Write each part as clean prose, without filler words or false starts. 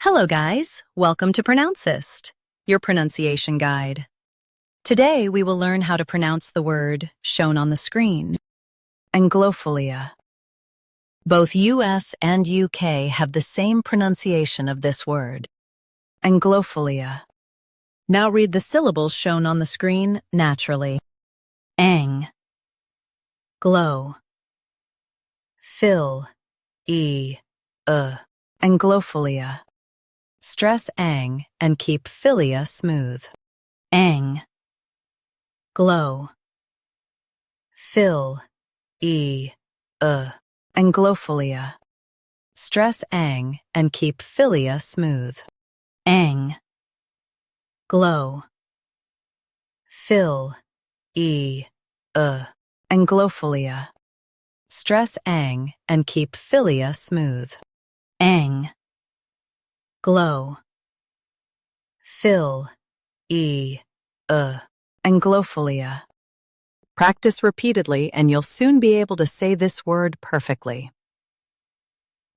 Hello guys, welcome to Pronouncist, your pronunciation guide. Today we will learn how to pronounce the word shown on the screen, ANGLOPHILIA. Both US and UK have the same pronunciation of this word, ANGLOPHILIA. Now read the syllables shown on the screen naturally. Ang, glow, fill, ANGLOPHILIA. Stress ang and keep philia smooth. Ang, glow, fill, ANGLOPHILIA. Stress ang and keep philia smooth. Ang, glow, fill, ANGLOPHILIA. Stress ang and keep philia smooth. Ang, glow, fill, ANGLOPHILIA. Practice repeatedly and you'll soon be able to say this word perfectly.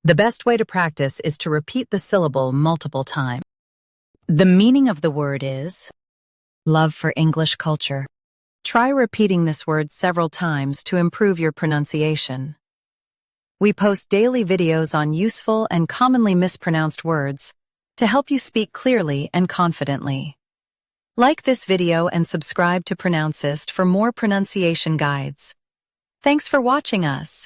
The best way to practice is to repeat the syllable multiple times. The meaning of the word is love for English culture. Try repeating this word several times to improve your pronunciation. We post daily videos on useful and commonly mispronounced words to help you speak clearly and confidently. Like this video and subscribe to Pronouncist for more pronunciation guides. Thanks for watching us.